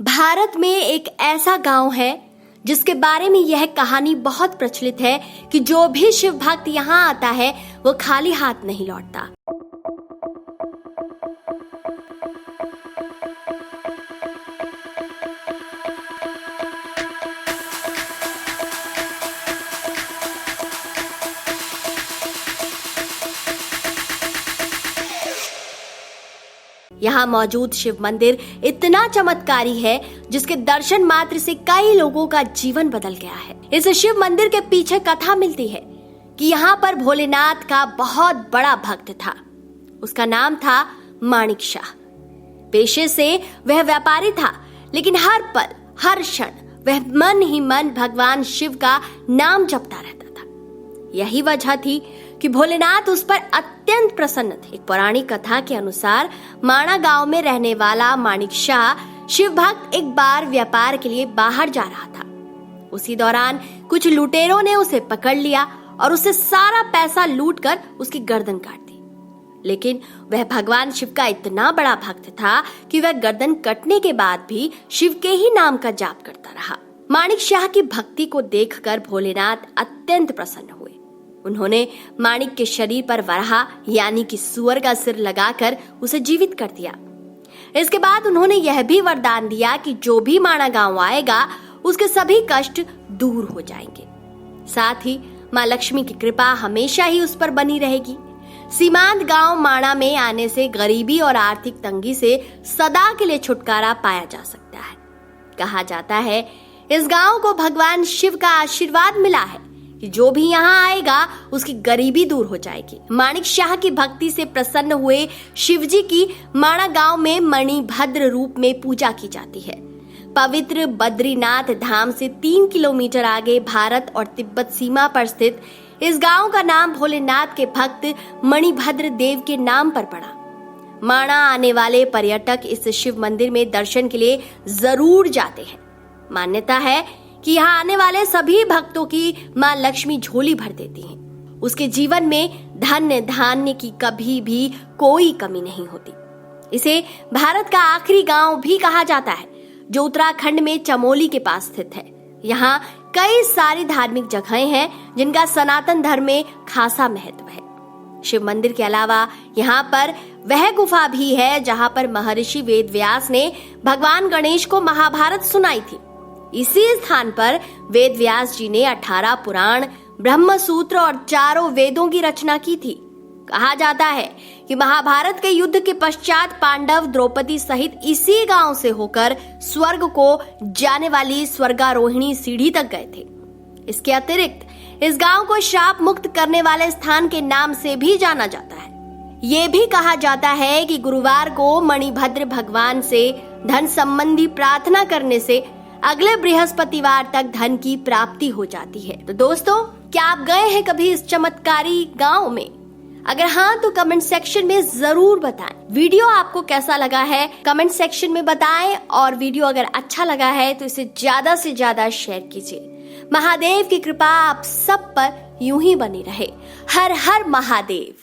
भारत में एक ऐसा गांव है जिसके बारे में यह कहानी बहुत प्रचलित है कि जो भी शिव भक्त यहाँ आता है वो खाली हाथ नहीं लौटता। यहाँ मौजूद शिव मंदिर इतना चमत्कारी है जिसके दर्शन मात्र से कई लोगों का जीवन बदल गया है। इस शिव मंदिर के पीछे कथा मिलती है कि यहाँ पर भोलेनाथ का बहुत बड़ा भक्त था। उसका नाम था माणिक शाह। पेशे से वह व्यापारी था, लेकिन हर पल हर क्षण वह मन ही मन भगवान शिव का नाम जपता रहता था। यही वजह थी कि भोलेनाथ उस पर अत्यंत प्रसन्न थे। एक पौराणिक कथा के अनुसार माणा गांव में रहने वाला माणिक शाह शिव भक्त एक बार व्यापार के लिए बाहर जा रहा था। उसी दौरान कुछ लुटेरों ने उसे पकड़ लिया और उससे सारा पैसा लूटकर उसकी गर्दन काट दी। लेकिन वह भगवान शिव का इतना बड़ा भक्त था कि वह गर्दन कटने के बाद भी शिव के ही नाम का जाप करता रहा। माणिक शाह की भक्ति को देखकर भोलेनाथ अत्यंत प्रसन्न हुए। उन्होंने माणिक के शरीर पर वराह यानी कि सुअर का सिर लगाकर उसे जीवित कर दिया। इसके बाद उन्होंने यह भी वरदान दिया कि जो भी माणा गांव आएगा उसके सभी कष्ट दूर हो जाएंगे। साथ ही मां लक्ष्मी की कृपा हमेशा ही उस पर बनी रहेगी। सीमांत गांव माणा में आने से गरीबी और आर्थिक तंगी से सदा के लिए छुटकारा पाया जा सकता है। कहा जाता है इस गांव को भगवान शिव का आशीर्वाद मिला है कि जो भी यहाँ आएगा उसकी गरीबी दूर हो जाएगी। माणिक शाह की भक्ति से प्रसन्न हुए शिवजी की माणा गांव में मणिभद्र रूप में पूजा की जाती है। पवित्र बद्रीनाथ धाम से 3 किलोमीटर आगे भारत और तिब्बत सीमा पर स्थित इस गांव का नाम भोलेनाथ के भक्त मणिभद्र देव के नाम पर पड़ा। माणा आने वाले पर्यटक इस शिव मंदिर में दर्शन के लिए जरूर जाते हैं। मान्यता है कि यहाँ आने वाले सभी भक्तों की मां लक्ष्मी झोली भर देती हैं। उसके जीवन में धन्य धान्य की कभी भी कोई कमी नहीं होती। इसे भारत का आखिरी गांव भी कहा जाता है, जो उत्तराखंड में चमोली के पास स्थित है। यहाँ कई सारी धार्मिक जगहें हैं जिनका सनातन धर्म में खासा महत्व है। शिव मंदिर के अलावा यहाँ पर वह गुफा भी है जहाँ पर महर्षि वेद व्यास ने भगवान गणेश को महाभारत सुनाई थी। इसी स्थान पर वेद व्यास जी ने 18 पुराण, ब्रह्म सूत्र और 4 वेदों की रचना की थी। कहा जाता है कि महाभारत के युद्ध के पश्चात पांडव द्रौपदी सहित इसी गांव से होकर स्वर्ग को जाने वाली स्वर्गारोहिणी सीढ़ी तक गए थे। इसके अतिरिक्त इस गांव को श्राप मुक्त करने वाले स्थान के नाम से भी जाना जाता है। ये भी कहा जाता है कि गुरुवार को मणिभद्र भगवान से धन संबंधी प्रार्थना करने से अगले बृहस्पतिवार तक धन की प्राप्ति हो जाती है। तो दोस्तों, क्या आप गए हैं कभी इस चमत्कारी गांव में? अगर हाँ तो कमेंट सेक्शन में जरूर बताएं। वीडियो आपको कैसा लगा है कमेंट सेक्शन में बताएं, और वीडियो अगर अच्छा लगा है तो इसे ज्यादा से ज्यादा शेयर कीजिए। महादेव की कृपा आप सब पर यूं ही बनी रहे। हर हर महादेव।